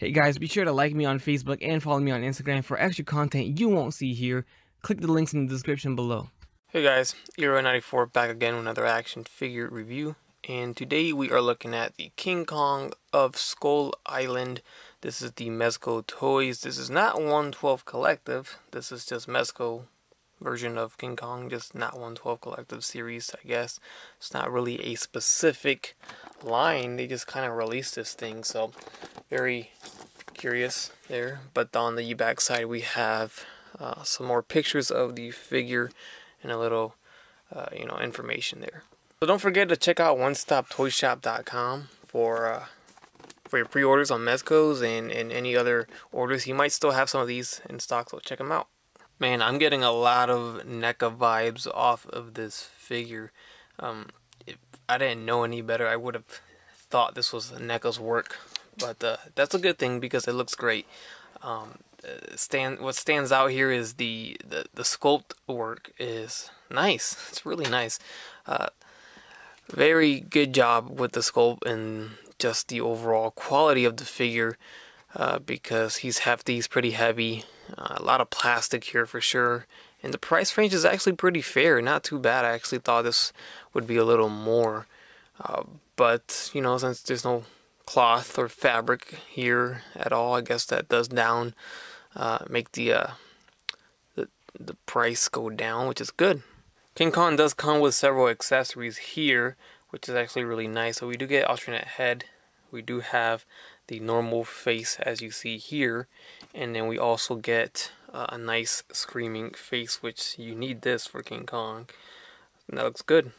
Hey guys, be sure to like me on Facebook and follow me on Instagram for extra content you won't see here. Click the links in the description below. Hey guys, Euro94 back again with another action figure review, and today we are looking at the King Kong of Skull Island. This is the Mezco Toyz. This is not 112 Collective, this is just Mezco version of King Kong, just not 112 Collective series, I guess. It's not really a specific line, they just kind of released this thing, so very curious there. But on the back side we have some more pictures of the figure and a little information there. So don't forget to check out onestoptoyshop.com for your pre-orders on Mezcos and any other orders. He might still have some of these in stock, so check them out. Man, I'm getting a lot of NECA vibes off of this figure. If I didn't know any better, I would have thought this was NECA's work, but that's a good thing because it looks great. What stands out here is the sculpt work is nice. It's really nice. Very good job with the sculpt and just the overall quality of the figure, because he's hefty, he's pretty heavy, a lot of plastic here for sure, and the price range is actually pretty fair, not too bad. I actually thought this would be a little more, but since there's no cloth or fabric here at all, I guess that does make the price go down, which is good. King Kong does come with several accessories here, which is actually really nice. So we do get alternate head, we do have the normal face as you see here, and then we also get a nice screaming face, which you need this for King Kong, and that looks good.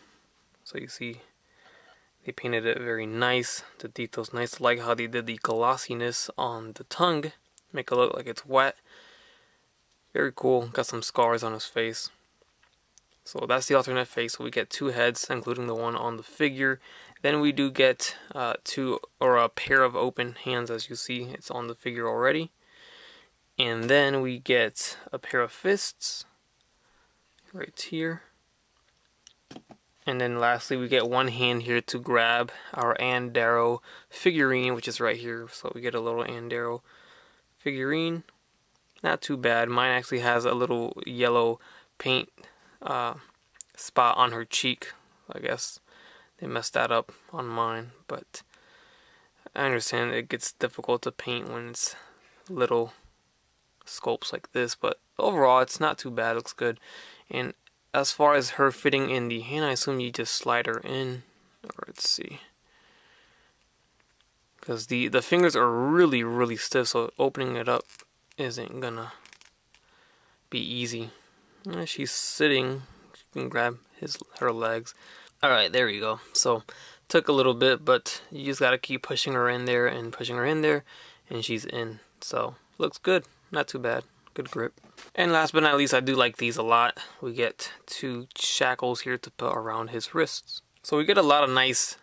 So you see they painted it very nice, the details nice. I like how they did the glossiness on the tongue, make it look like it's wet. Very cool. Got some scars on his face. So that's the alternate face. So we get two heads, including the one on the figure. Then we do get a pair of open hands, as you see. It's on the figure already. And then we get a pair of fists right here. And then lastly, we get one hand here to grab our Andaro figurine, which is right here. So we get a little Andaro figurine. Not too bad. Mine actually has a little yellow paint spot on her cheek. I guess they messed that up on mine, but I understand it gets difficult to paint when it's little sculpts like this, but overall it's not too bad. It looks good. And as far as her fitting in the hand, I assume you just slide her in, or let's see, because the fingers are really stiff, so opening it up isn't gonna be easy. She's sitting, she can grab her legs. Alright, there you go. So took a little bit, but you just gotta keep pushing her in there and pushing her in there, and she's in. So looks good, not too bad, good grip. And last but not least, I do like these a lot. We get two shackles here to put around his wrists. So we get a lot of nice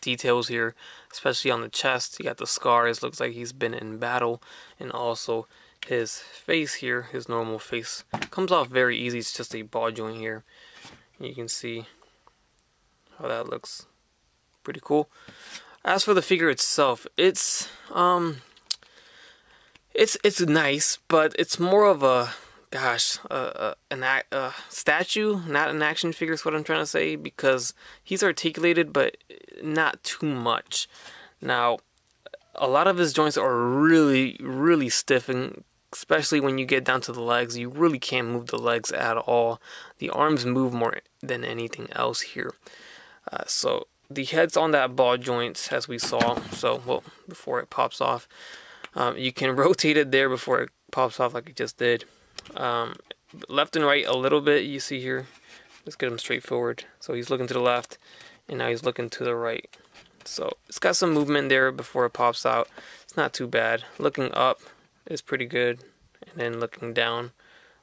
details here, especially on the chest. You got the scars, looks like he's been in battle, and also his face here, his normal face, comes off very easy. It's just a ball joint here. You can see how that looks pretty cool. As for the figure itself, it's nice, but it's more of a statue, not an action figure is what I'm trying to say, because he's articulated but not too much. Now a lot of his joints are really stiff, and especially when you get down to the legs, you really can't move the legs at all. The arms move more than anything else here. So the head's on that ball joint, as we saw, before it pops off. You can rotate it there before it pops off like it just did. Left and right a little bit, you see here. Let's get him straight forward. So he's looking to the left, and now he's looking to the right. So it's got some movement there before it pops out. It's not too bad. Looking up is pretty good, and then looking down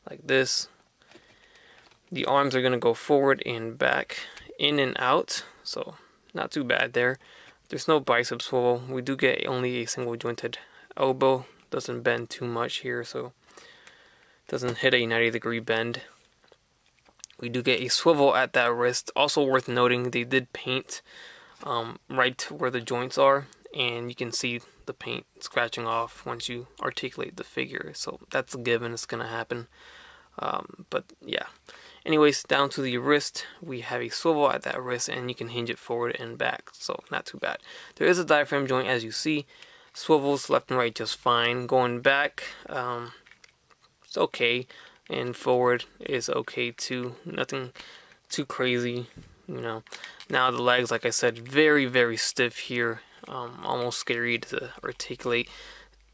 like this. The arms are going to go forward and back, in and out, so not too bad there. There's no bicep swivel. We do get only a single jointed elbow. Doesn't bend too much here, so doesn't hit a 90-degree bend. We do get a swivel at that wrist. Also worth noting, they did paint right where the joints are, and you can see the paint scratching off once you articulate the figure. So that's a given, it's gonna happen. But yeah. Anyways, down to the wrist, we have a swivel at that wrist, and you can hinge it forward and back, so not too bad. There is a diaphragm joint, as you see. Swivels left and right just fine. Going back, it's okay, and forward is okay too. Nothing too crazy, you know. Now the legs, like I said, very, very stiff here. Almost scary to articulate.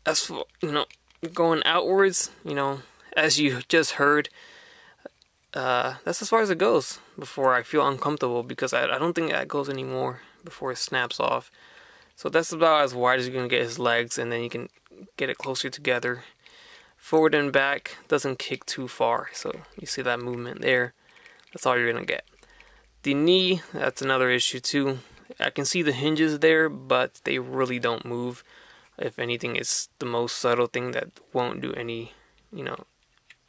As for, you know, going outwards, you know, as you just heard, that's as far as it goes before I feel uncomfortable, because I don't think that goes anymore before it snaps off. So that's about as wide as you're going to get his legs, and then you can get it closer together. Forward and back doesn't kick too far, so you see that movement there. That's all you're going to get. The knee, that's another issue too. I can see the hinges there, but they really don't move. If anything, it's the most subtle thing that won't do any, you know,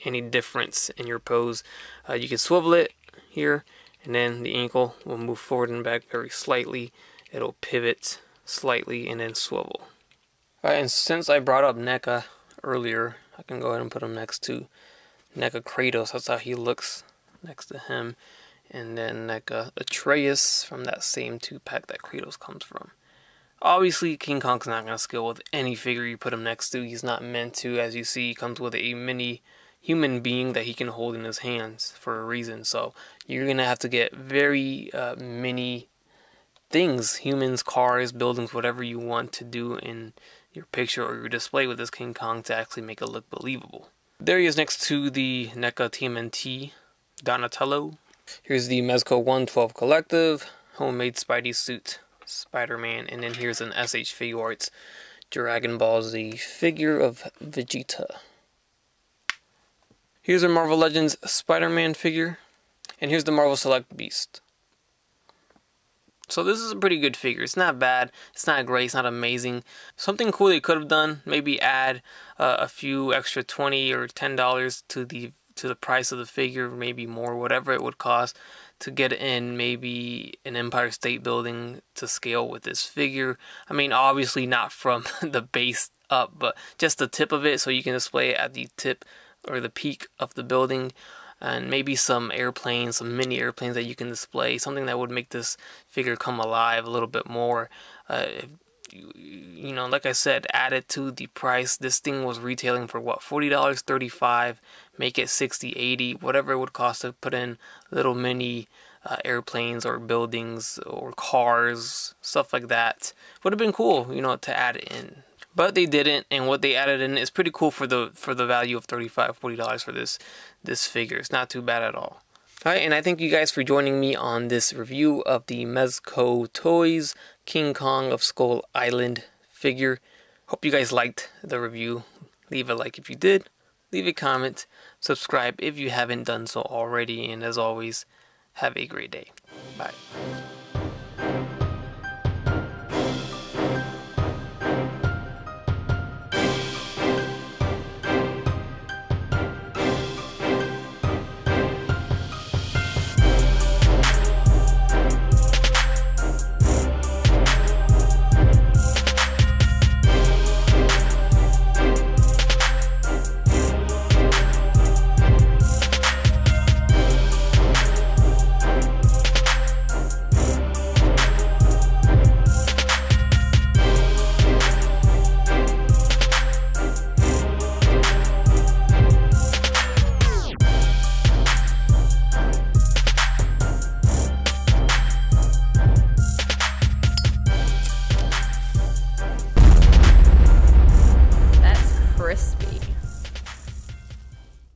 any difference in your pose. You can swivel it here, and then the ankle will move forward and back very slightly. It'll pivot slightly and then swivel. Alright, and since I brought up NECA earlier, I can go ahead and put him next to NECA Kratos. That's how he looks next to him. And then NECA Atreus from that same 2-pack that Kratos comes from. Obviously, King Kong's not going to scale with any figure you put him next to. He's not meant to. As you see, he comes with a mini human being that he can hold in his hands for a reason. So you're going to have to get very mini things, humans, cars, buildings, whatever you want to do in your picture or your display with this King Kong to actually make it look believable. There he is next to the NECA TMNT Donatello. Here's the Mezco 112 Collective homemade Spidey suit Spider-Man, and then here's an SH Figuarts Dragon Ball Z figure of Vegeta. Here's a Marvel Legends Spider-Man figure, and here's the Marvel Select Beast. So this is a pretty good figure. It's not bad, it's not great, it's not amazing. Something cool they could have done, maybe add a few extra $20 or $10 to the price of the figure, maybe more, whatever it would cost to get in maybe an Empire State Building to scale with this figure. I mean, obviously not from the base up, but just the tip of it, so you can display it at the tip or the peak of the building. And maybe some airplanes, some mini airplanes that you can display, something that would make this figure come alive a little bit more. You know, like I said, add it to the price. This thing was retailing for what, $40, $35, make it $60, $80, whatever it would cost to put in little mini airplanes or buildings or cars, stuff like that. Would have been cool, you know, to add it in. But they didn't, and what they added in is pretty cool for the value of $35, $40 for this figure. It's not too bad at all. Alright, and I thank you guys for joining me on this review of the Mezco Toyz King Kong of Skull Island figure. Hope you guys liked the review. Leave a like if you did. Leave a comment. Subscribe if you haven't done so already. And as always, have a great day. Bye.